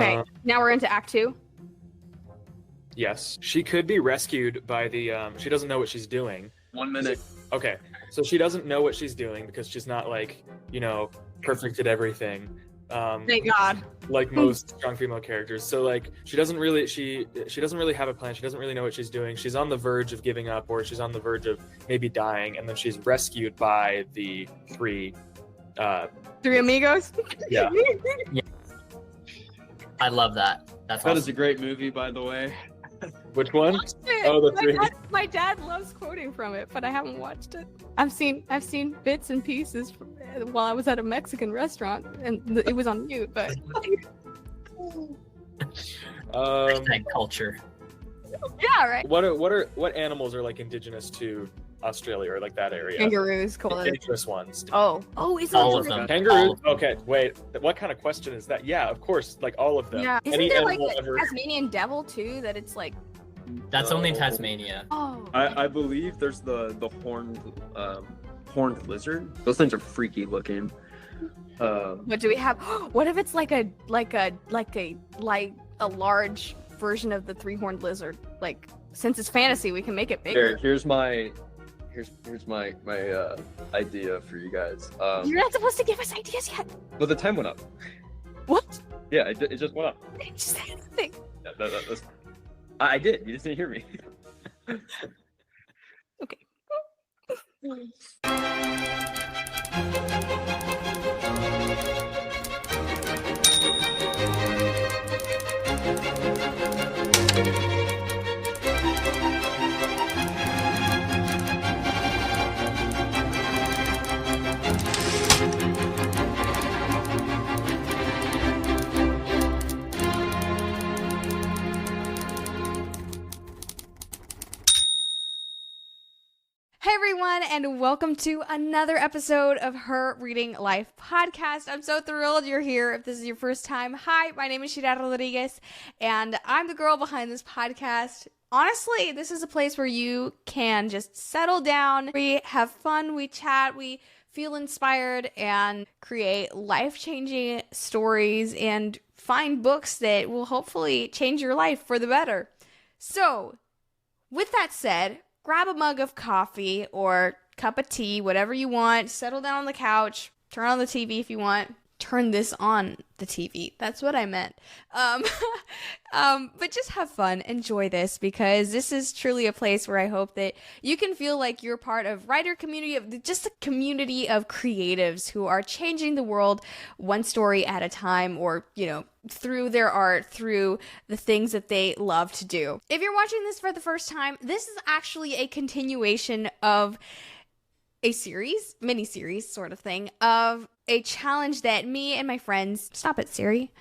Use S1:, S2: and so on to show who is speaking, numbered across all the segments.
S1: Okay, now we're into Act 2.
S2: Yes. She could be rescued by the, she doesn't know what she's doing.
S3: 1 minute.
S2: Okay, so she doesn't know what she's doing because she's not, like, you know, perfect at everything.
S1: Thank God.
S2: Like most strong female characters. So, like, she doesn't really have a plan. She doesn't really know what she's doing. She's on the verge of giving up, or she's on the verge of maybe dying, and then she's rescued by the three
S1: amigos?
S2: Yeah.
S4: I love that. That
S3: is a great movie, by the way.
S2: Which one? Oh, the three.
S1: My dad loves quoting from it, but I haven't watched it. I've seen bits and pieces while I was at a Mexican restaurant, and it was on mute. But
S4: culture.
S1: Yeah, right.
S2: What animals are like indigenous to Australia or like that area?
S1: Kangaroos, cool.
S2: Dangerous ones.
S1: Is
S4: all of them?
S2: Kangaroos. Okay, wait. What kind of question is that? Yeah, of course, like all of them.
S1: Yeah. Isn't there like a Tasmanian devil too? That it's like.
S4: That's only in Tasmania.
S1: Oh.
S3: I believe there's the horned lizard. Those things are freaky looking.
S1: What do we have? What if it's like a large version of the three-horned lizard? Like, since it's fantasy, we can make it bigger.
S3: Here's my idea for you guys.
S1: You're not supposed to give us ideas yet.
S3: Well, the time went up.
S1: What?
S3: Yeah, it just went up.
S1: I didn't say anything.
S3: Yeah, I did. You just didn't hear me.
S1: Okay. Hey everyone, and welcome to another episode of Her Reading Life podcast. I'm so thrilled you're here. If this is your first time, hi, my name is Shira Rodriguez, and I'm the girl behind this podcast. Honestly, this is a place where you can just settle down, we have fun, we chat, we feel inspired, and create life-changing stories and find books that will hopefully change your life for the better. So, with that said, grab a mug of coffee or cup of tea, whatever you want. Settle down on the couch. Turn on the TV if you want. Turn this on the TV. That's what I meant. But just have fun. Enjoy this, because this is truly a place where I hope that you can feel like you're part of writer community, of just a community of creatives who are changing the world one story at a time, or, you know, through their art, through the things that they love to do. If you're watching this for the first time, this is actually a continuation of a series, mini-series sort of thing, of a challenge that me and my friends... Stop it, Siri.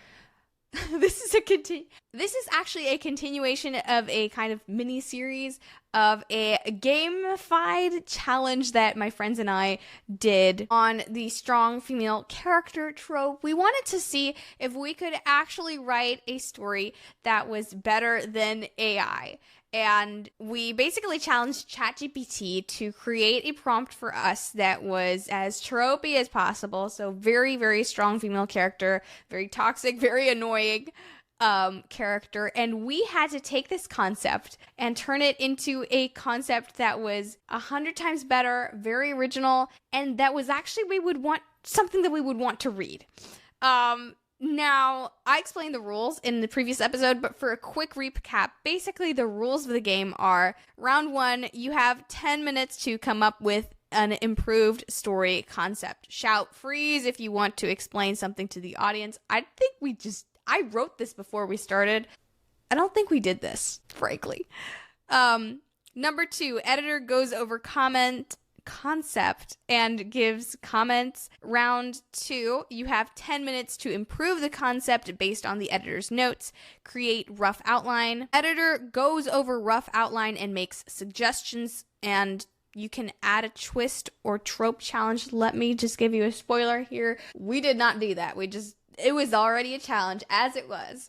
S1: This is actually a continuation of a kind of mini-series of a gamified challenge that my friends and I did on the strong female character trope. We wanted to see if we could actually write a story that was better than AI. And we basically challenged ChatGPT to create a prompt for us that was as tropey as possible. So very, very strong female character, very toxic, very annoying character. And we had to take this concept and turn it into a concept that was 100 times better, very original, and that was actually something that we would want to read. Now, I explained the rules in the previous episode, but for a quick recap, basically the rules of the game are: round 1, you have 10 minutes to come up with an improved story concept. Shout freeze if you want to explain something to the audience. I wrote this before we started. I don't think we did this, frankly. Number 2, editor goes over concept and gives comments. Round 2, you have 10 minutes to improve the concept based on the editor's notes. Create rough outline. Editor goes over rough outline and makes suggestions, and you can add a twist or trope challenge. Let me just give you a spoiler here. We did not do that. It was already a challenge as it was.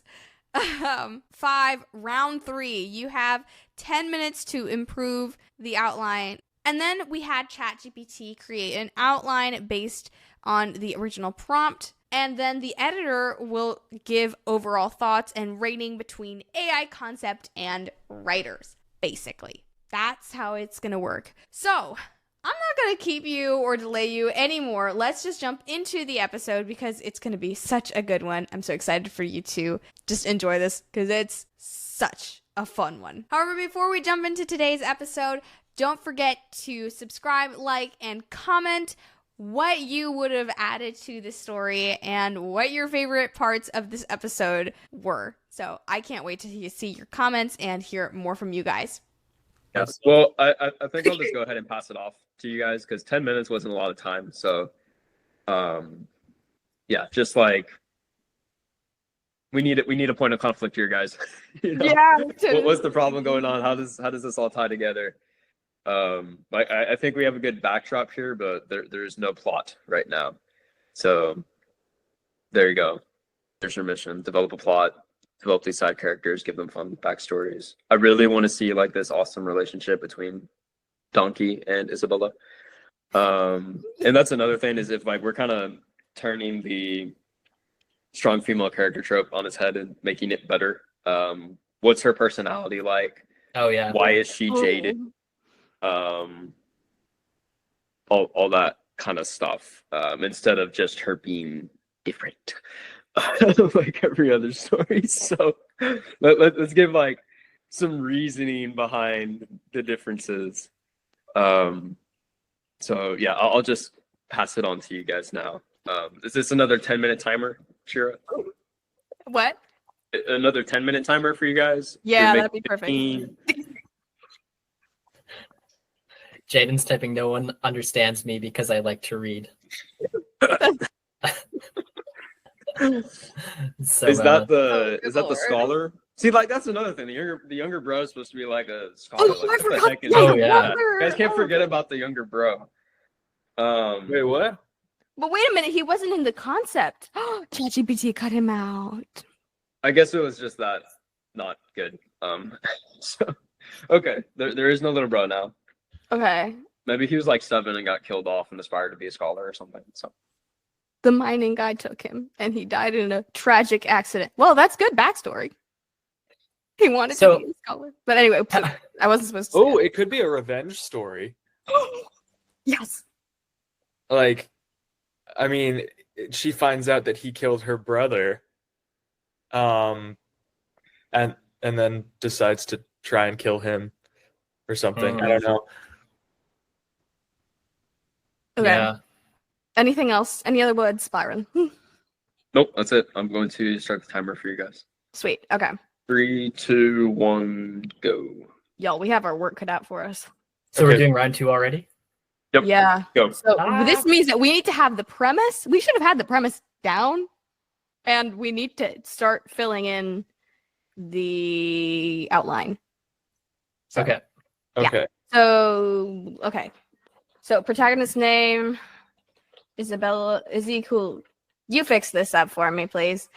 S1: 5, round 3, you have 10 minutes to improve the outline. And then we had ChatGPT create an outline based on the original prompt. And then the editor will give overall thoughts and rating between AI concept and writers, basically. That's how it's going to work. So, I'm not going to keep you or delay you anymore. Let's just jump into the episode because it's going to be such a good one. I'm so excited for you to just enjoy this because it's such a fun one. However, before we jump into today's episode, don't forget to subscribe, like, and comment what you would have added to the story and what your favorite parts of this episode were. So I can't wait to see your comments and hear more from you guys.
S3: Yes. Well, I think I'll just go ahead and pass it off to you guys because 10 minutes wasn't a lot of time. So, yeah, just like we need a point of conflict here, guys. You know?
S1: Yeah.
S3: What's the problem going on? How does this all tie together? I think we have a good backdrop here, but there's no plot right now. So there you go. There's your mission. Develop a plot. Develop these side characters, give them fun backstories. I really want to see like this awesome relationship between Donkey and Isabella. And that's another thing is if like we're kind of turning the strong female character trope on its head and making it better. What's her personality like?
S4: Oh yeah.
S3: Why is she jaded? All that kind of stuff. Instead of just her being different. Like every other story. So let's give like some reasoning behind the differences. So yeah, I'll just pass it on to you guys now. Is this another 10-minute timer, Shira?
S1: What?
S3: Another 10-minute timer for you guys?
S1: Yeah, that'd be perfect.
S4: Jaden's typing, no one understands me because I like to read. So,
S3: is that the scholar? See, like that's another thing. The younger bro is supposed to be like a scholar.
S1: Oh,
S3: like,
S1: I forgot.
S3: what the heck is
S4: Oh,
S3: that?
S4: yeah.
S3: You guys can't forget about the younger bro.
S2: Wait, what?
S1: But wait a minute, he wasn't in the concept. ChatGPT cut him out.
S3: I guess it was just that not good. So, okay, there is no little bro now.
S1: Okay.
S3: Maybe he was like 7 and got killed off and aspired to be a scholar or something. So
S1: The mining guy took him, and he died in a tragic accident. Well, that's good backstory. He wanted to be a scholar. But anyway, I wasn't supposed to say
S2: Oh,
S1: that.
S2: it could be a revenge story.
S1: Yes.
S2: Like, I mean, she finds out that he killed her brother, and then decides to try and kill him or something. I don't know.
S1: Okay.
S4: Yeah.
S1: Anything else? Any other words, Byron?
S3: nope, that's it. I'm going to start the timer for you guys.
S1: Sweet. Okay.
S3: 3, 2, 1, go.
S1: Y'all, we have our work cut out for us.
S4: So we're
S3: Okay.
S4: doing round 2 already?
S3: Yep.
S1: Yeah.
S3: Go.
S1: So this means that we need to have the premise. We should have had the premise down, and we need to start filling in the outline. So,
S4: Okay.
S2: Okay.
S1: So protagonist name, Isabella. Izzy, cool. You fix this up for me, please.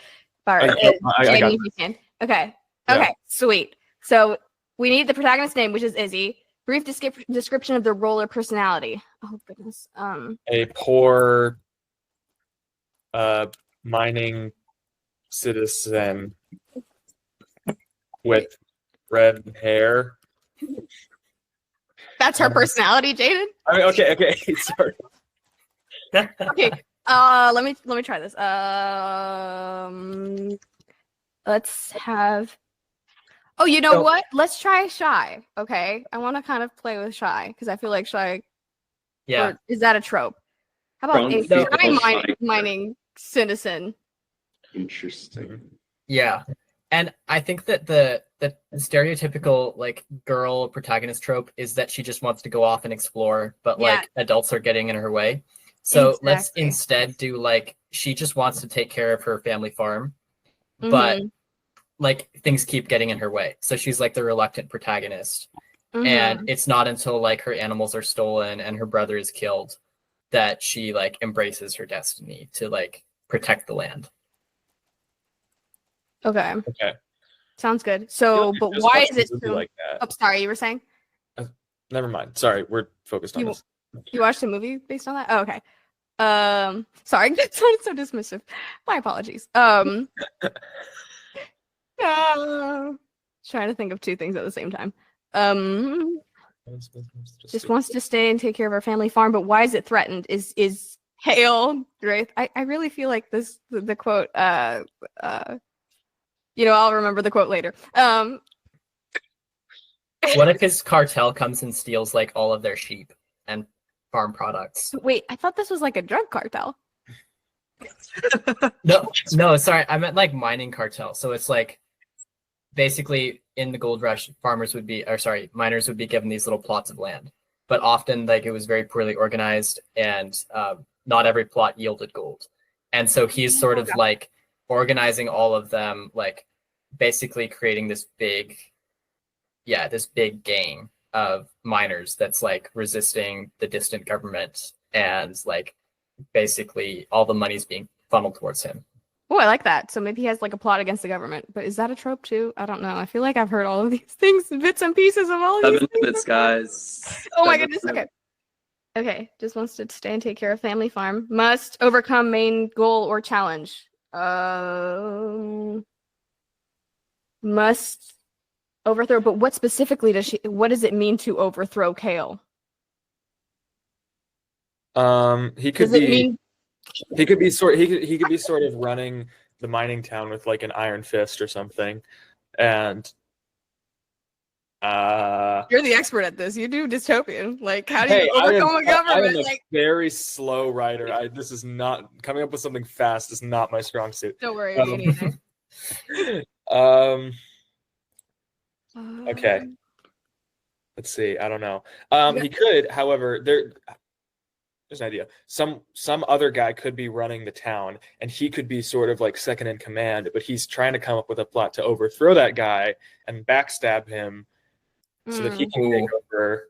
S2: I got
S1: Jamie,
S2: it.
S1: if you can. Okay.
S2: Yeah.
S1: Okay. Sweet. So we need the protagonist name, which is Izzy. Brief description of the role or personality. Oh goodness.
S2: A poor mining citizen with red hair.
S1: That's her personality, Jaden.
S2: I mean, okay, sorry.
S1: Okay. Let me try this. Let's have. Oh, you know what? Let's try Shy. Okay, I want to kind of play with Shy because I feel like Shy.
S4: Yeah.
S1: Or is that a trope? How about a shy mining citizen?
S3: Interesting.
S4: Yeah. And I think that the stereotypical like girl protagonist trope is that she just wants to go off and explore, but like adults are getting in her way. So let's instead do like she just wants to take care of her family farm, but like things keep getting in her way. So she's like the reluctant protagonist. And it's not until like her animals are stolen and her brother is killed that she like embraces her destiny to like protect the land.
S1: Okay.
S2: Okay.
S1: Sounds good. So, but
S2: Just
S1: why
S2: watch
S1: is it
S2: the movie
S1: so...
S2: like that?
S1: Oh, sorry, you were saying?
S2: Never mind. Sorry, we're focused on this.
S1: You watched a movie based on that? Oh, okay. Sorry, that sounded so dismissive. My apologies. Trying to think of two things at the same time. Just wants to stay and take care of our family farm, but why is it threatened? Is Hale great? I really feel like the quote I'll remember the quote later.
S4: What if his cartel comes and steals like all of their sheep and farm products?
S1: Wait, I thought this was like a drug cartel.
S4: No, sorry, I meant like mining cartel. So it's like basically in the gold rush, miners would be given these little plots of land, but often like it was very poorly organized and not every plot yielded gold. And so he's sort of like organizing all of them, like basically creating this big gang of miners that's like resisting the distant government, and like basically all the money's being funneled towards him.
S1: Oh, I like that. So maybe he has like a plot against the government. But is that a trope too? I don't know. I feel like I've heard all of these things, bits and pieces of all of these things.
S3: Guys.
S1: Oh my goodness. Okay. Okay. Just wants to stay and take care of family farm. Must overcome main goal or challenge. Must overthrow. But what specifically what does it mean to overthrow Kale?
S2: He could be sort of running the mining town with like an iron fist or something, and
S1: you're the expert at this. You do dystopian. Like, how do you overcome a government?
S2: I am a very slow writer. This is not coming up with something fast. Is not my strong suit.
S1: Don't worry, me neither.
S2: Okay. Let's see. I don't know. He could, however, there's an idea. Some other guy could be running the town, and he could be sort of like second in command, but he's trying to come up with a plot to overthrow that guy and backstab him so that he can take over.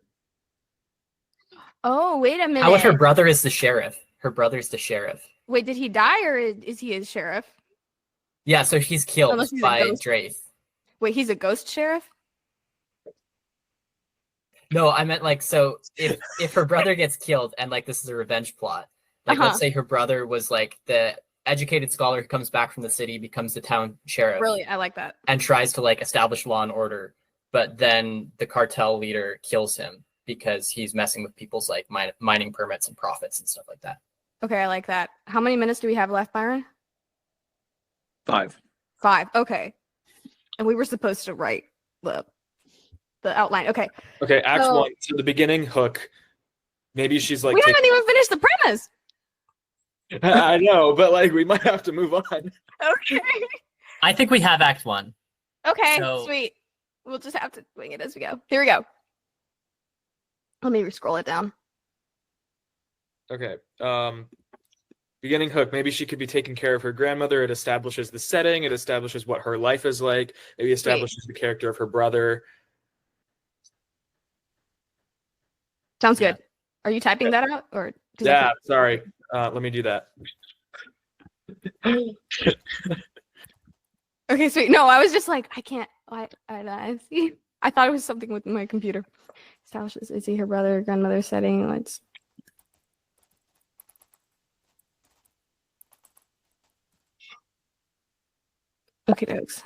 S1: Oh, wait a minute.
S4: How if her brother is the sheriff? Her brother's the sheriff.
S1: Wait, did he die or is he a sheriff?
S4: Yeah, so he's killed by Draith.
S1: Wait, he's a ghost sheriff?
S4: No, I meant like, so if her brother gets killed and like this is a revenge plot, like let's say her brother was like the educated scholar who comes back from the city, becomes the town sheriff.
S1: Brilliant, I like that.
S4: And tries to like establish law and order, but then the cartel leader kills him because he's messing with people's like mining permits and profits and stuff like that.
S1: Okay, I like that. How many minutes do we have left, Byron?
S3: 5.
S1: Okay. And we were supposed to write the outline. Okay.
S2: Okay, Act 1. So the beginning hook. Maybe she's like.
S1: We haven't even finished the premise.
S2: I know, but like we might have to move on.
S1: Okay.
S4: I think we have Act 1.
S1: Okay, sweet. We'll just have to wing it as we go. Here we go. Let me scroll it down.
S2: Okay. Beginning hook. Maybe she could be taking care of her grandmother. It establishes the setting. It establishes what her life is like. Maybe establishes the character of her brother.
S1: Sounds good. Are you typing that out or?
S2: Yeah, sorry. Let me do that.
S1: Okay, sweet. No, I was just like, I can't. I see. I thought it was something with my computer. Establishes is he her brother, grandmother setting? Let's. Okay, dokes.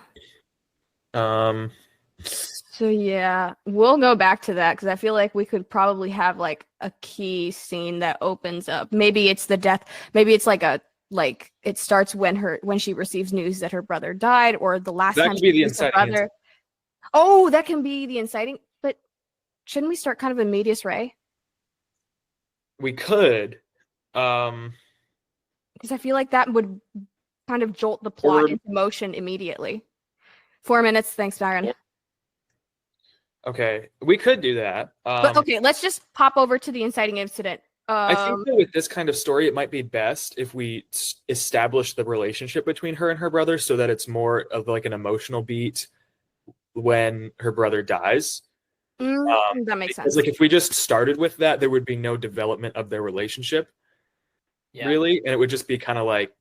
S1: So yeah, we'll go back to that because I feel like we could probably have like a key scene that opens up. Maybe it's the death. Maybe it's like it starts when she receives news that her brother died, or the last time she sees her brother. Oh, that can be the inciting. But shouldn't we start kind of in medias res?
S2: We could.
S1: Because I feel like that would kind of jolt the plot into motion immediately. 4 minutes. Thanks, Byron.
S2: Okay, we could do that.
S1: But okay, let's just pop over to the inciting incident.
S2: I think that with this kind of story, it might be best if we establish the relationship between her and her brother so that it's more of like an emotional beat when her brother dies.
S1: That makes sense.
S2: Like if we just started with that, there would be no development of their relationship, really, and it would just be kind of like,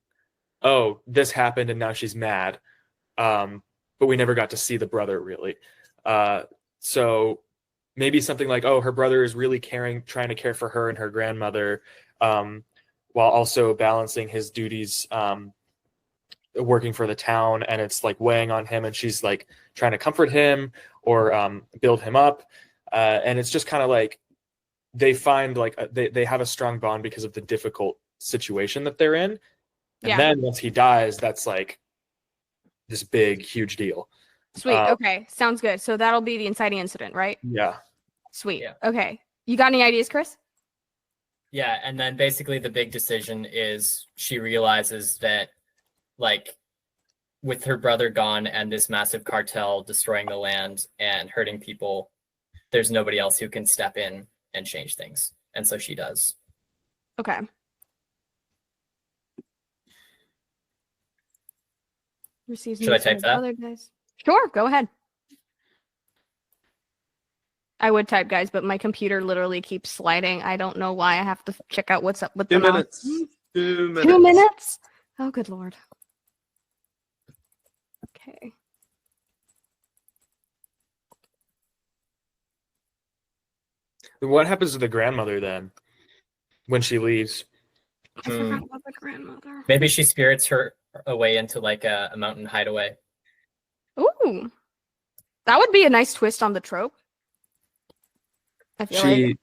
S2: oh, this happened and now she's mad, but we never got to see the brother really. So maybe something like, oh, her brother is really trying to care for her and her grandmother, while also balancing his duties, working for the town, and it's like weighing on him, and she's like trying to comfort him or build him up, and it's just kind of like they find like they have a strong bond because of the difficult situation that they're in, and then once he dies, that's like this big huge deal.
S1: Sweet. Okay, sounds good. So that'll be the inciting incident, right?
S2: Yeah.
S1: Sweet. Yeah. Okay, you got any ideas, Chris?
S4: Yeah, and then basically the big decision is she realizes that, like, with her brother gone and this massive cartel destroying the land and hurting people, there's nobody else who can step in and change things. And so she does.
S1: Okay.
S4: Should I type that?
S1: Sure, go ahead. I would type, guys, but my computer literally keeps sliding. I don't know why. I have to check out what's up with the
S3: 2 minutes. 2 minutes.
S1: 2 minutes? Oh, good Lord. Okay.
S2: What happens to the grandmother then when she leaves?
S1: I forgot about the grandmother.
S4: Maybe she spirits her away into like a mountain hideaway.
S1: Ooh. That would be a nice twist on the trope. I feel like.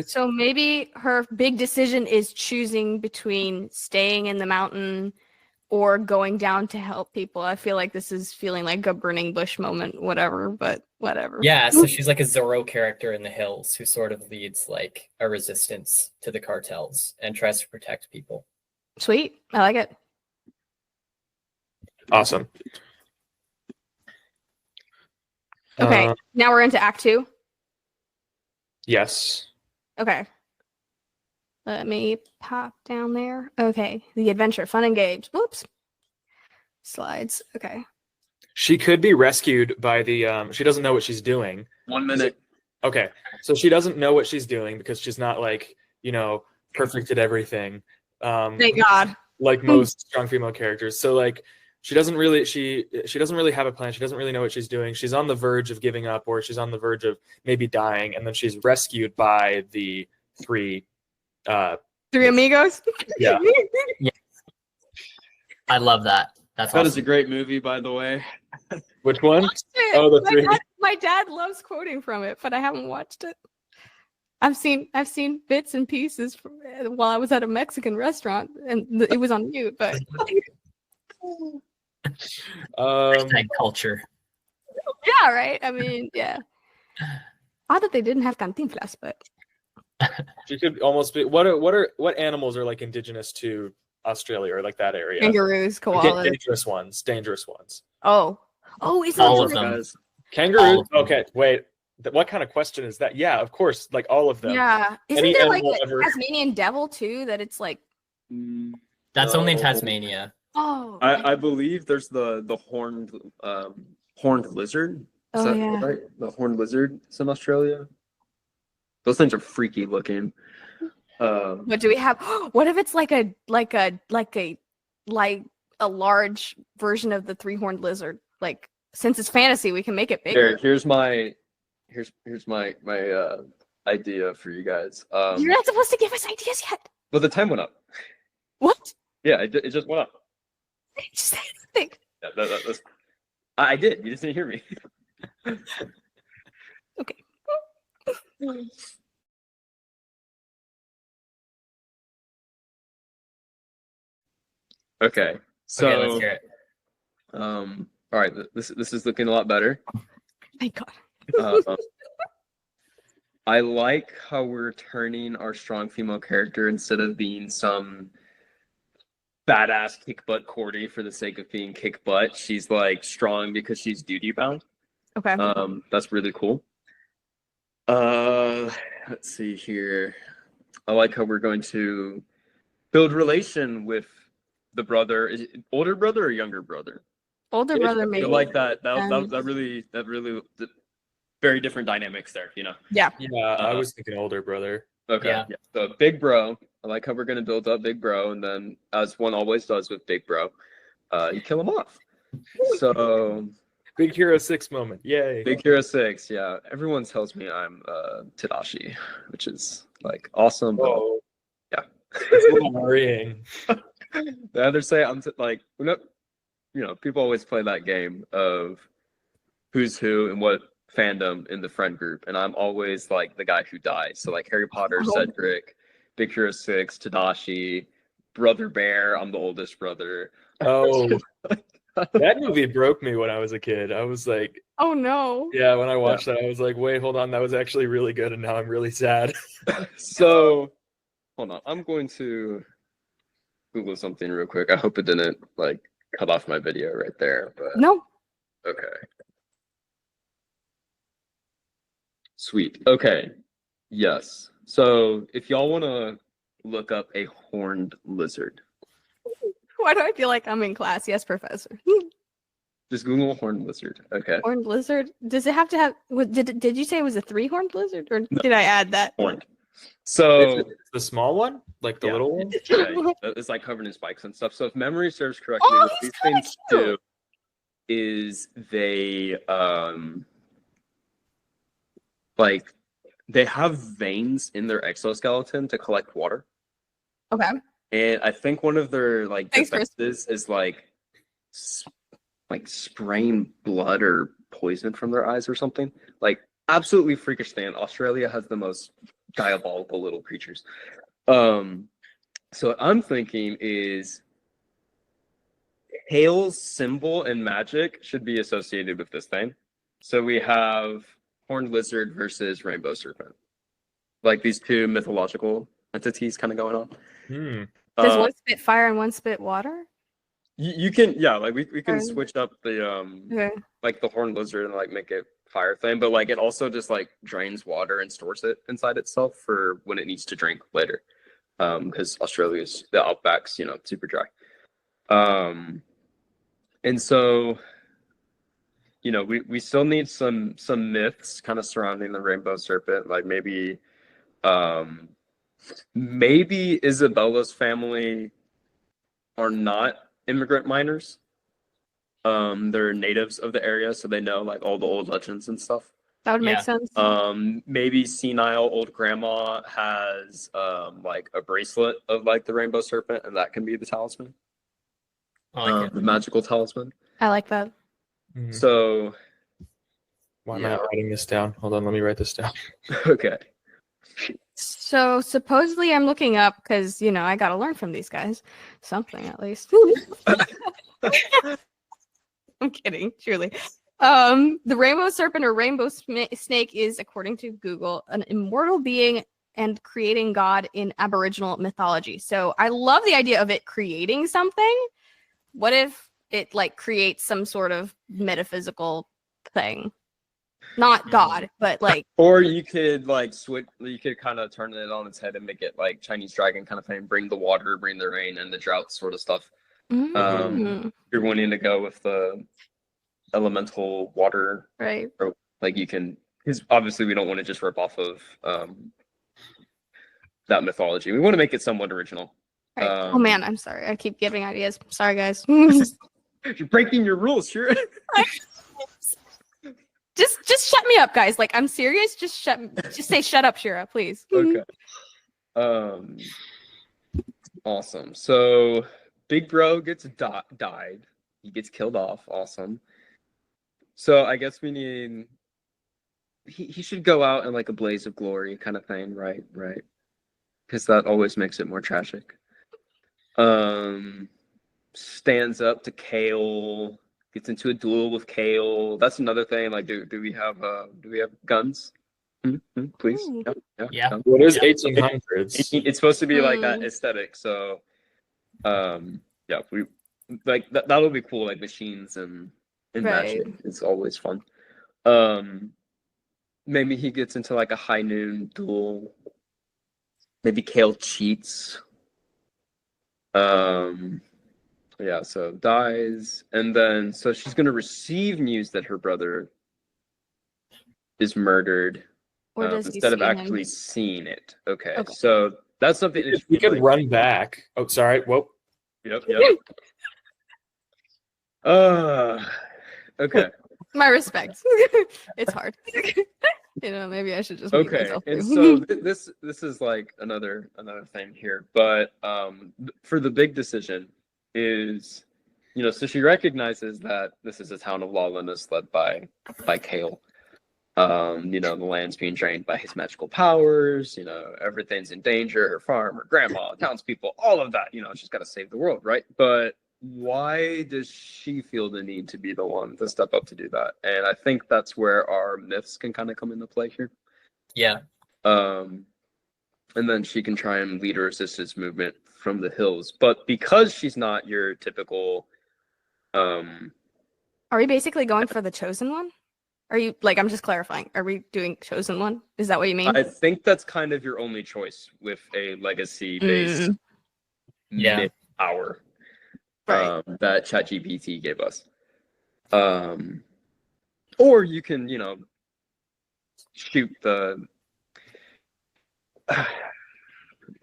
S1: So maybe her big decision is choosing between staying in the mountain or going down to help people. I feel like this is feeling like a burning bush moment, whatever, but whatever.
S4: Yeah, so she's like a Zorro character in the hills who sort of leads like a resistance to the cartels and tries to protect people.
S1: Sweet. I like it.
S2: Awesome.
S1: Okay, now we're into Act 2.
S2: Yes.
S1: Okay. Let me pop down there. Okay, the adventure, fun and games. Whoops. Slides. Okay.
S2: She could be rescued by the. She doesn't know what she's doing.
S3: 1 minute.
S2: Okay, so she doesn't know what she's doing because she's not like perfect at everything.
S1: Thank God.
S2: Like most strong female characters. So like she doesn't really have a plan. She doesn't really know what she's doing. She's on the verge of giving up, or she's on the verge of maybe dying, and then she's rescued by the three
S1: amigos.
S2: Yeah.
S4: Yeah. I love that. That
S3: awesome. Is a great movie, by the way.
S2: Which one? Oh, the three.
S1: My dad loves quoting from it, but I haven't watched it. I've seen bits and pieces while I was at a Mexican restaurant, and it was on mute. But
S4: culture.
S1: Yeah, right. I mean, yeah. Odd that they didn't have cantinflas, but
S2: she could almost be. What animals are like indigenous to Australia or like that area?
S1: Kangaroos, koalas,
S2: dangerous ones.
S1: Oh, isn't
S4: all of them?
S2: Kangaroos. Okay, wait. What kind of question is that? Yeah, of course, like all of them.
S1: Yeah, isn't there like a Tasmanian devil too? That it's like.
S4: That's only Tasmania.
S1: Oh,
S3: I believe there's the horned lizard. Is that right? The horned lizard is in Australia. Those things are freaky looking.
S1: What do we have? What if it's like a large version of the three-horned lizard? Like, since it's fantasy, we can make it bigger.
S3: Here's my idea for you guys.
S1: You're not supposed to give us ideas yet.
S3: Well, the time went up.
S1: What?
S3: Yeah, it just went up.
S1: Just say anything.
S3: Yeah, I did. You just didn't hear me.
S1: Okay.
S3: Okay. So,
S4: okay, let's hear it.
S3: All right. This is looking a lot better.
S1: Thank God.
S3: I like how we're turning our strong female character, instead of being some badass kick butt Cordy for the sake of being kick butt, she's like strong because she's duty bound.
S1: Okay.
S3: That's really cool. Let's see here. I like how we're going to build relation with the brother. Is it older brother or younger brother?
S1: Older brother, maybe.
S3: I like that. That really very different dynamics there,
S1: Yeah.
S2: Yeah, I was thinking older brother.
S3: Okay.
S4: Yeah.
S3: So big bro. I like how we're gonna build up big bro, and then as one always does with big bro, you kill him off. So
S2: Big Hero 6 moment. Yay.
S3: Big Hero 6, yeah. Everyone tells me I'm Tadashi, which is like awesome, but
S2: Whoa.
S3: yeah.
S2: It's a little worrying.
S3: The others say I'm like, people always play that game of who's who and what fandom in the friend group, and I'm always like the guy who dies. So like Harry Potter, Cedric, Big Hero 6, Tadashi, Brother Bear. I'm the oldest brother.
S2: Oh, that movie broke me when I was a kid. I was like,
S1: oh no.
S2: yeah, when I watched that, I was like, wait, hold on, that was actually really good, and now I'm really sad.
S3: So, hold on, I'm going to Google something real quick. I hope it didn't like cut off my video right there. But
S1: No.
S3: okay. Sweet. Okay. Yes. So if y'all want to look up a horned lizard,
S1: Why do I feel like I'm in class? Yes, professor.
S3: just Google horned lizard. Okay.
S1: Horned lizard. Does it have to have? Did you say it was a 3-horned lizard, or did I add that?
S3: Horned. So
S2: It's the small one, like the
S3: Yeah.
S2: little one.
S3: right, it's like covered in spikes and stuff. So if memory serves correctly,
S1: Oh,
S3: what
S1: he's
S3: these
S1: kinda
S3: things
S1: cute.
S3: do is they like they have veins in their exoskeleton to collect water.
S1: Okay.
S3: And I think one of their like
S1: Thanks, Chris.
S3: defenses is like spraying blood or poison from their eyes or something. Like absolutely freakish thing. Australia has the most diabolical little creatures. So what I'm thinking is Hale's symbol and magic should be associated with this thing. So we have horned lizard versus rainbow serpent. Like these two mythological entities kind of going on.
S2: Hmm.
S1: Does one spit fire and one spit water?
S3: You can, yeah, like we can
S1: Okay.
S3: switch up the
S1: Okay.
S3: like the horned lizard and like make it fire thing, but like it also just like drains water and stores it inside itself for when it needs to drink later. Because Australia's the outback's, super dry. And so we still need some myths kind of surrounding the rainbow serpent, like maybe Isabella's family are not immigrant miners. They're natives of the area, so they know like all the old legends and stuff.
S1: That would make
S4: Yeah.
S1: sense.
S3: Maybe senile old grandma has like a bracelet of like the rainbow serpent, and that can be the talisman,
S4: I like it.
S3: the magical talisman.
S1: I like that.
S2: Mhm.
S3: So
S2: Why am
S3: yeah.
S2: I not writing this down? Hold on, let me write this down.
S3: okay,
S1: So supposedly I'm looking up because I gotta learn from these guys. Something at least. I'm kidding, truly. The rainbow serpent or rainbow snake is, according to Google, an immortal being and creating god in Aboriginal mythology. So I love the idea of it creating something. What if it like creates some sort of metaphysical thing? Not God, but like
S3: or you could like switch. You could kind of turn it on its head and make it like Chinese dragon kind of thing. Bring the water, bring the rain, and the drought sort of stuff.
S1: mm,
S3: You're wanting to go with the elemental water,
S1: right.
S3: or like you can, because obviously we don't want to just rip off of that mythology. We want to make it somewhat original.
S1: Right. Oh man, I'm sorry. I keep giving ideas. Sorry, guys.
S3: You're breaking your rules, sure.
S1: Just shut me up, guys. Like I'm serious. Just say shut up, Shira, please.
S3: Okay. Awesome. So Big Bro gets died. He gets killed off. Awesome. So I guess we need. He should go out in like a blaze of glory kind of thing, right? Right. Because that always makes it more tragic. Stands up to Kale. Gets into a duel with Kale. That's another thing. Like, do we have guns? Please.
S4: Yeah.
S3: guns.
S2: What is
S4: Yeah.
S2: 1800s?
S3: It's supposed to be like that aesthetic. So, yeah, we like that'll be cool. Like machines and magic. It's always fun. Maybe he gets into like a high noon duel. Maybe Kale cheats. Yeah, so dies, and then so she's gonna receive news that her brother is murdered,
S1: Or does he
S3: instead of
S1: see him?
S3: actually seeing it. Okay,
S1: Okay.
S3: so that's something.
S2: We could run back. Oh, sorry. Whoa.
S3: Yep. Okay.
S1: My respect. It's hard. Maybe I should just mute
S3: Okay,
S1: myself
S3: and
S1: too.
S3: so this is like another thing here, but for the big decision is, so she recognizes that this is a town of lawlessness led by Kale. The land's being drained by his magical powers, everything's in danger, her farm, her grandma, townspeople, all of that, she's got to save the world, right? But why does she feel the need to be the one to step up to do that? And I think that's where our myths can kind of come into play here.
S4: Yeah.
S3: And then she can try and lead her resistance movement from the hills. But because she's not your typical
S1: Are we basically going for the chosen one? Are you I'm just clarifying. Are we doing chosen one? Is that what you mean?
S3: I think that's kind of your only choice with a legacy-based myth power that ChatGPT gave us. Or you can, shoot the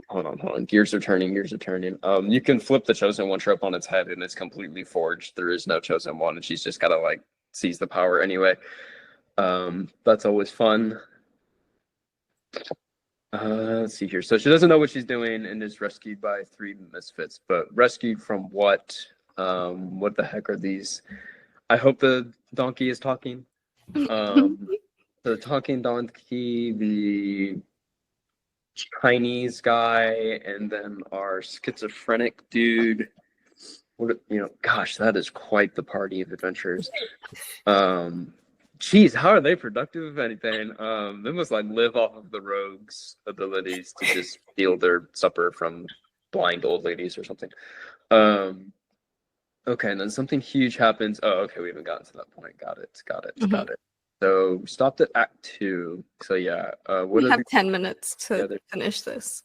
S3: hold on. Gears are turning. You can flip the chosen one trope on its head and it's completely forged. There is no chosen one and she's just gotta seize the power anyway. That's always fun. Let's see here. So she doesn't know what she's doing and is rescued by 3 misfits, but rescued from what? What the heck are these? I hope the donkey is talking. The talking donkey, the Chinese guy, and then our schizophrenic dude. Gosh, that is quite the party of adventurers. Geez, how are they productive, if anything? They must live off of the rogues' abilities to just steal their supper from blind old ladies or something. Okay, and then something huge happens. Oh, okay, we haven't gotten to that point. Got it. So we stopped at Act 2. So yeah,
S1: we have 10 minutes to finish this.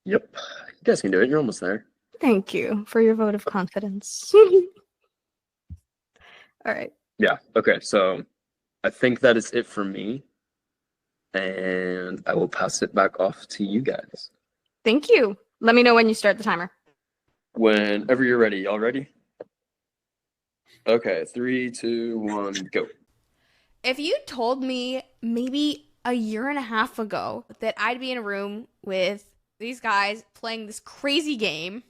S3: Yep, you guys can do it. You're almost there.
S1: Thank you for your vote of confidence. All right.
S3: Yeah. Okay. So I think that is it for me, and I will pass it back off to you guys.
S1: Thank you. Let me know when you start the timer.
S3: Whenever you're ready. Y'all ready? Okay. 3, 2, 1, go.
S1: If you told me maybe a year and a half ago that I'd be in a room with these guys playing this crazy game,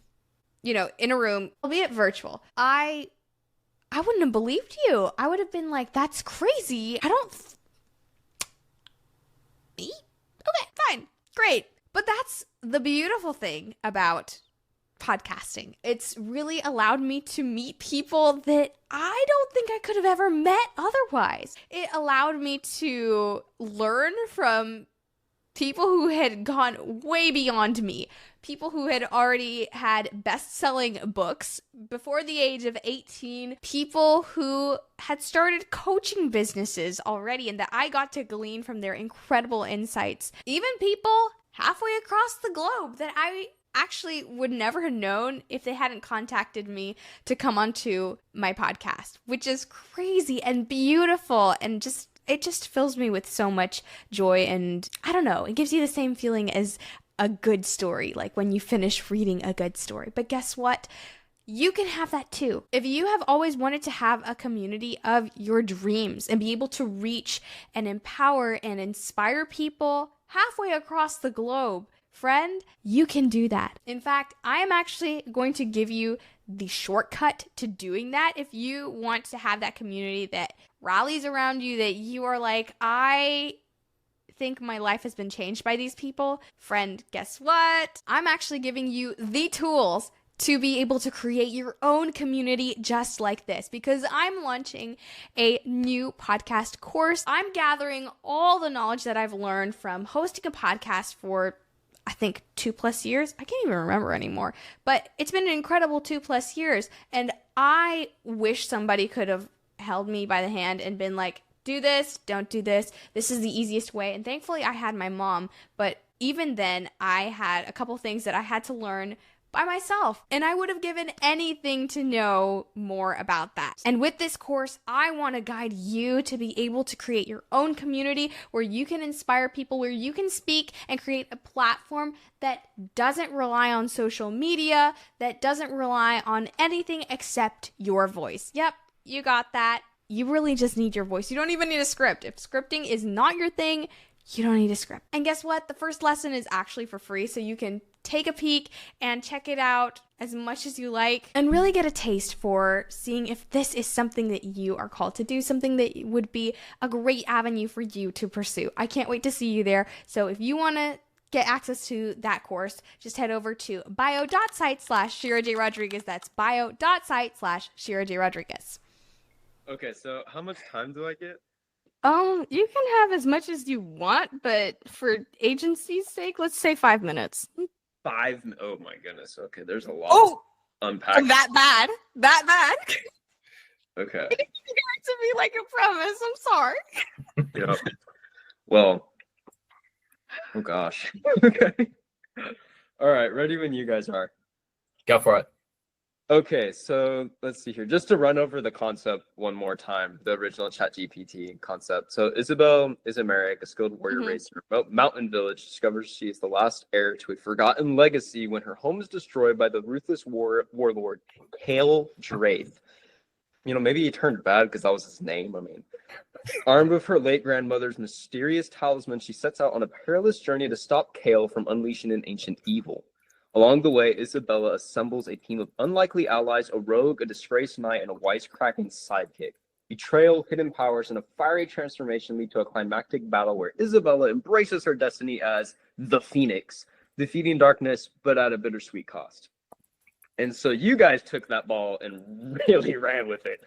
S1: in a room, albeit virtual, I wouldn't have believed you. I would have been like, that's crazy. Me? Okay, fine. Great. But that's the beautiful thing about podcasting. It's really allowed me to meet people that I don't think I could have ever met otherwise. It allowed me to learn from people who had gone way beyond me. People who had already had best-selling books before the age of 18. People who had started coaching businesses already and that I got to glean from their incredible insights. Even people halfway across the globe that I actually would never have known if they hadn't contacted me to come onto my podcast, which is crazy and beautiful and it just fills me with so much joy. And I don't know, it gives you the same feeling as a good story, like when you finish reading a good story. But guess what? You can have that too. If you have always wanted to have a community of your dreams and be able to reach and empower and inspire people halfway across the globe, friend, you can do that. In fact, I am actually going to give you the shortcut to doing that. If you want to have that community that rallies around you, that you are like, I think my life has been changed by these people, friend, guess what? I'm actually giving you the tools to be able to create your own community just like this, because I'm launching a new podcast course. I'm gathering all the knowledge that I've learned from hosting a podcast for I think 2+ years. I can't even remember anymore, but it's been an incredible 2+ years. And I wish somebody could have held me by the hand and been like, do this, don't do this. This is the easiest way. And thankfully I had my mom, but even then I had a couple things that I had to learn by myself, and I would have given anything to know more about that. And with this course, I want to guide you to be able to create your own community where you can inspire people, where you can speak and create a platform that doesn't rely on social media, that doesn't rely on anything except your voice. Yep, you got that. you really just need your voice. You don't even need a script. If scripting is not your thing, you don't need a script. And guess what? The first lesson is actually for free, so you can take a peek and check it out as much as you like and really get a taste for seeing if this is something that you are called to do, something that would be a great avenue for you to pursue. I can't wait to see you there. So if you want to get access to that course, just head over to bio.site/Shira J. Rodriguez. That's bio.site/Shira J. Rodriguez.
S3: Okay, so how much time do I get?
S1: You can have as much as you want, but for agency's sake, let's say 5 minutes.
S3: 5? Oh my goodness. Okay, there's a lot
S1: Oh,
S3: to unpack.
S1: that bad.
S3: Okay.
S1: It to be like a promise. I'm sorry.
S3: Yep. Well. Oh gosh. Okay. All right. Ready when you guys are.
S4: Go for it.
S3: Okay, so let's see here. Just to run over the concept one more time, the original ChatGPT concept. So Isabel is a Merrick, a skilled warrior racer. Mountain Village discovers she is the last heir to a forgotten legacy when her home is destroyed by the ruthless warlord Cale Draith. You know, maybe he turned bad because that was his name. I mean, armed with her late grandmother's mysterious talisman, she sets out on a perilous journey to stop Cale from unleashing an ancient evil. Along the way, Isabella assembles a team of unlikely allies, a rogue, a disgraced knight, and a wisecracking sidekick. Betrayal, hidden powers, and a fiery transformation lead to a climactic battle where Isabella embraces her destiny as the Phoenix, defeating darkness, but at a bittersweet cost. And so you guys took that ball and really ran with it.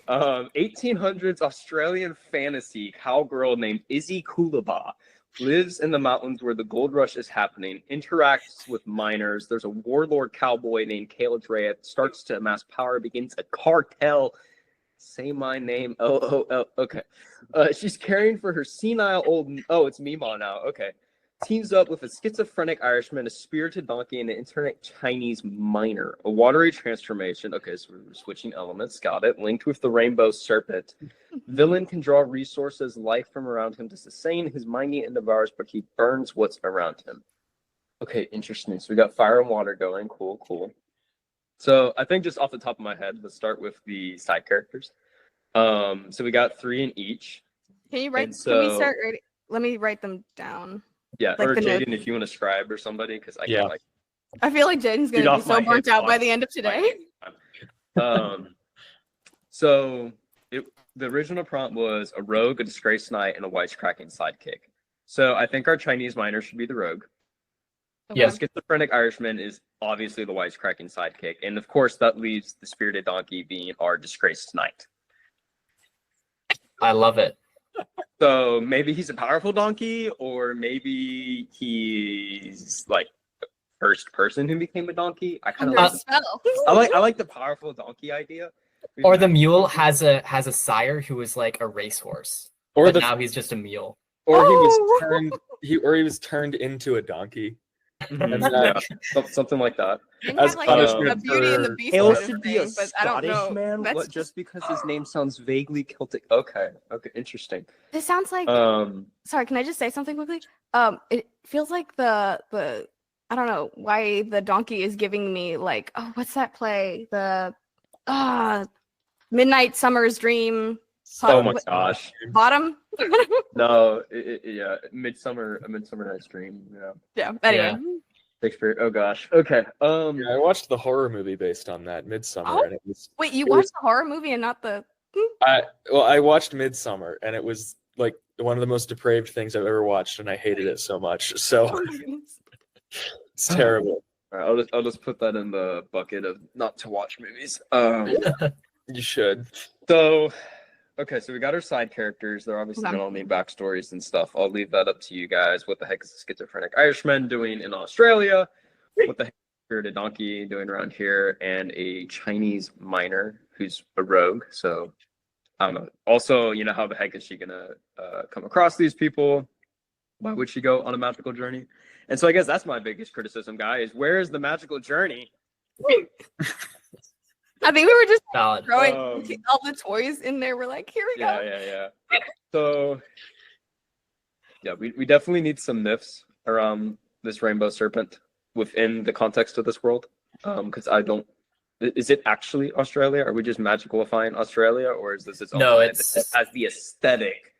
S3: 1800s Australian fantasy cowgirl named Izzy Coolabah lives in the mountains where the gold rush is happening, interacts with miners. There's a warlord cowboy named Cale Draith, starts to amass power, begins a cartel. Say my name. Okay. She's caring for her senile old... Oh, it's Mima now. Okay. Teams up with a schizophrenic Irishman, a spirited donkey, and an internet Chinese miner. A watery transformation. Okay, so we're switching elements. Got it. Linked with the rainbow serpent. Villain can draw resources, life from around him to sustain his mighty endeavors, but he burns what's around him. Okay, interesting. So we got fire and water going. Cool. So I think just off the top of my head, let's start with the side characters. So we got 3 in each.
S1: Can you write? Can we start? Let me write them down.
S3: Yeah,
S1: like
S3: or Jaden, if you want to scribe or somebody, because I can't
S1: I feel like Jaden's gonna be so burnt out by the end of today.
S3: So the original prompt was a rogue, a disgraced knight, and a wisecracking sidekick. So I think our Chinese miner should be the rogue.
S1: Okay.
S3: Yes, schizophrenic Irishman is obviously the wisecracking sidekick, and of course that leaves the spirited donkey being our disgraced knight.
S4: I love it.
S3: So maybe he's a powerful donkey, or maybe he's like the first person who became a donkey. I kind of I like the powerful donkey idea.
S4: Or the mule has a sire who is like a racehorse, but now he's just a mule.
S2: Or he was turned into a donkey.
S3: Something like that.
S2: As
S1: like
S2: punishment
S1: a Beauty and the Beast
S3: Cale
S1: sort of
S3: should be a
S1: thing, but I don't know.
S3: man. What, just because his name sounds vaguely Celtic. Okay, interesting.
S1: This sounds like. Sorry, can I just say something quickly? It feels like the I don't know why the donkey is giving me like, oh, what's that play? The Midnight Summer's Dream.
S3: Oh my gosh.
S1: Bottom?
S3: No, yeah, A Midsummer Night's Dream.
S1: Yeah. Anyway.
S3: Shakespeare. Oh gosh. Okay.
S2: Yeah, I watched the horror movie based on that, Midsummer, and it was.
S1: Wait, you watched the horror movie and not the?
S2: I watched Midsummer, and it was like one of the most depraved things I've ever watched, and I hated it so much. So it's terrible.
S3: All right, I'll just put that in the bucket of not to watch movies.
S2: You should.
S3: So. Okay, so we got our side characters. They're obviously going to all need backstories and stuff. I'll leave that up to you guys. What the heck is a schizophrenic Irishman doing in Australia? What the heck is a spirited donkey doing around here? And a Chinese miner who's a rogue. So, I don't know. Also, you know, how the heck is she going to come across these people? Why would she go on a magical journey? And so I guess that's my biggest criticism, guys. Where is the magical journey?
S1: I think we were just
S4: throwing
S1: all the toys in there. We're like, here we go.
S3: Yeah. So, yeah, we definitely need some myths around this rainbow serpent within the context of this world. Because I don't is it actually Australia? Are we just magicalifying Australia, or is this its own
S4: No,
S3: planet
S4: it's
S3: that has the aesthetic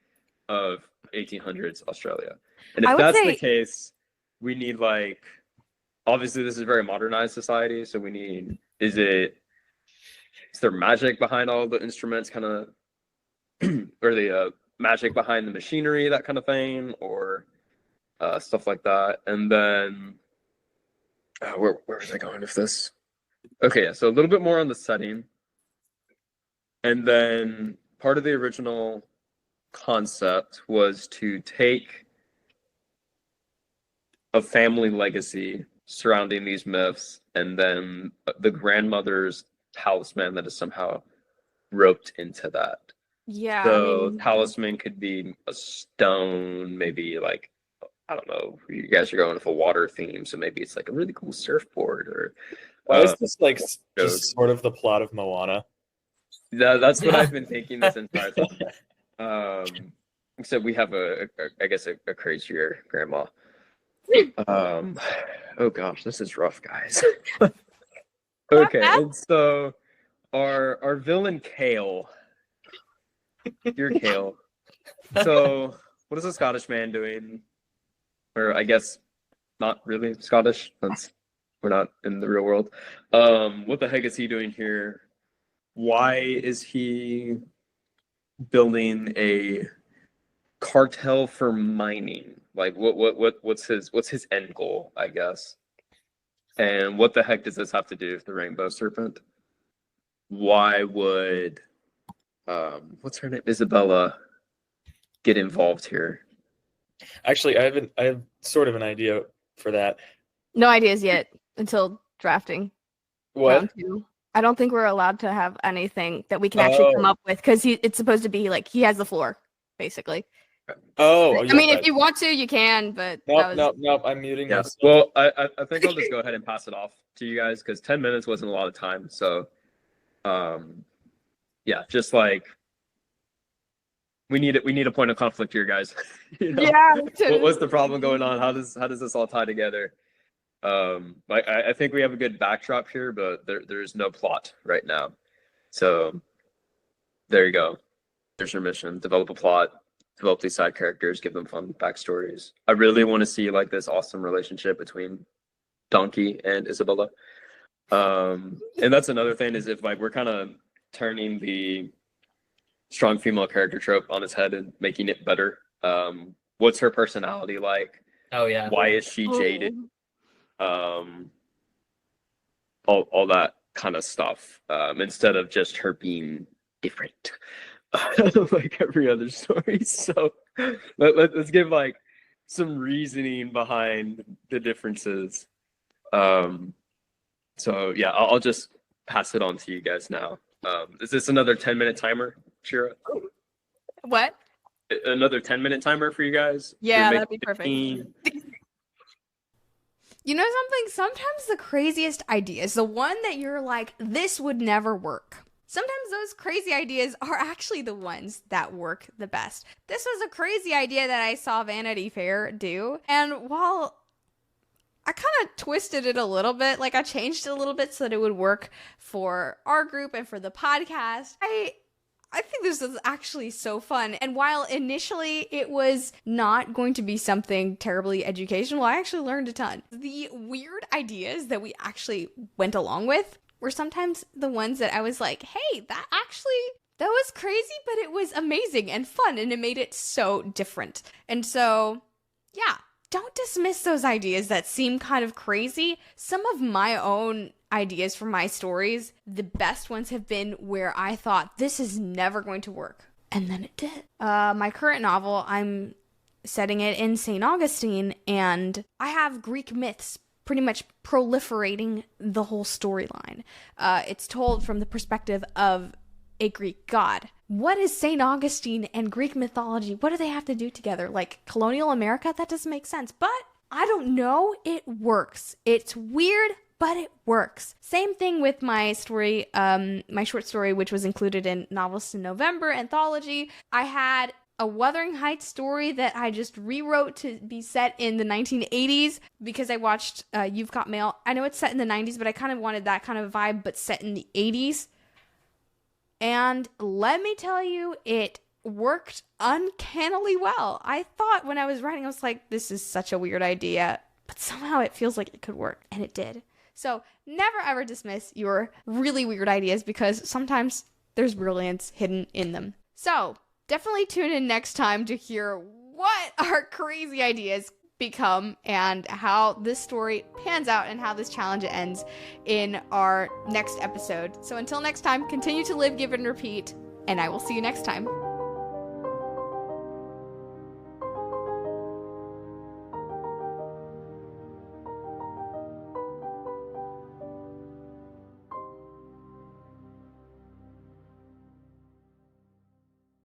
S3: of 1800s Australia? And
S1: I
S3: if
S1: would
S3: that's
S1: say
S3: the case, we need like, obviously this is a very modernized society, so we need, is there magic behind all the instruments, kind of, or the magic behind the machinery, that kind of thing, or stuff like that. And then where was I going with this? Okay, yeah, so a little bit more on the setting. And then part of the original concept was to take a family legacy surrounding these myths and then the grandmother's talisman that is somehow roped into that.
S1: yeah,
S3: So talisman could be a stone, maybe like, I don't know, you guys are going with a water theme, so maybe it's like a really cool surfboard or
S2: Why is this like just sort of the plot of Moana?
S3: that's what I've been thinking this entire time. Except we have I guess a crazier grandma. Oh gosh, this is rough, guys. Okay, and so our villain Kale. Dear Kale. So what is a Scottish man doing? Or I guess not really Scottish, since we're not in the real world. What the heck is he doing here? Why is he building a cartel for mining? Like what's his end goal, I guess? And what the heck does this have to do with the rainbow serpent? Why would what's her name? Isabella get involved here?
S2: Actually, I have sort of an idea for that.
S1: no ideas yet until drafting.
S2: What?
S1: Round 2. I don't think we're allowed to have anything that we can actually come up with because it's supposed to be like he has the floor, basically.
S2: Oh,
S1: I mean, if you want to, you can, but
S2: nope. I'm muting
S3: Yeah.
S2: myself.
S3: Well, I think I'll just go ahead and pass it off to you guys because 10 minutes wasn't a lot of time. So, yeah, just like we need a point of conflict here, guys. You know?
S1: Yeah.
S3: What's the problem going on? How does this all tie together? I think we have a good backdrop here, but there's no plot right now. So there you go. There's your mission. Develop a plot, develop these side characters, give them fun backstories. I really want to see like this awesome relationship between Donkey and Isabella. And that's another thing is if like we're kind of turning the strong female character trope on its head and making it better. What's her personality like?
S4: Oh yeah.
S3: Why is she jaded? All that kind of stuff. Instead of just her being different, like every other story. So let's give like some reasoning behind the differences. So yeah, I'll just pass it on to you guys now. Is this another 10-minute timer, Shira?
S1: What?
S3: Another 10-minute timer for you guys?
S1: Yeah, that'd be perfect.
S3: 15?
S1: You know something? Sometimes the craziest ideas, the one that you're like, this would never work. Sometimes those crazy ideas are actually the ones that work the best. This was a crazy idea that I saw Vanity Fair do. And while I kind of twisted it a little bit, like I changed it a little bit so that it would work for our group and for the podcast, I think this is actually so fun. And while initially it was not going to be something terribly educational, I actually learned a ton. The weird ideas that we actually went along with were sometimes the ones that I was like, hey, that was crazy, but it was amazing and fun and it made it so different. And so, yeah, don't dismiss those ideas that seem kind of crazy. Some of my own ideas for my stories, the best ones have been where I thought this is never going to work. And then it did. My current novel, I'm setting it in St. Augustine, and I have Greek myths pretty much proliferating the whole storyline. It's told from the perspective of a Greek god. What is St. Augustine and Greek mythology? What do they have to do together? Like colonial America? That doesn't make sense. But I don't know. It works. It's weird, but it works. Same thing with my story, my short story, which was included in Novelist in November anthology. I had a Wuthering Heights story that I just rewrote to be set in the 1980s because I watched You've Got Mail. I know it's set in the 90s, but I kind of wanted that kind of vibe, but set in the 80s. And let me tell you, it worked uncannily well. I thought when I was writing, I was like, this is such a weird idea, but somehow it feels like it could work, and it did. So never ever dismiss your really weird ideas because sometimes there's brilliance hidden in them. So definitely tune in next time to hear what our crazy ideas become and how this story pans out and how this challenge ends in our next episode. So until next time, continue to live, give, and repeat, and I will see you next time.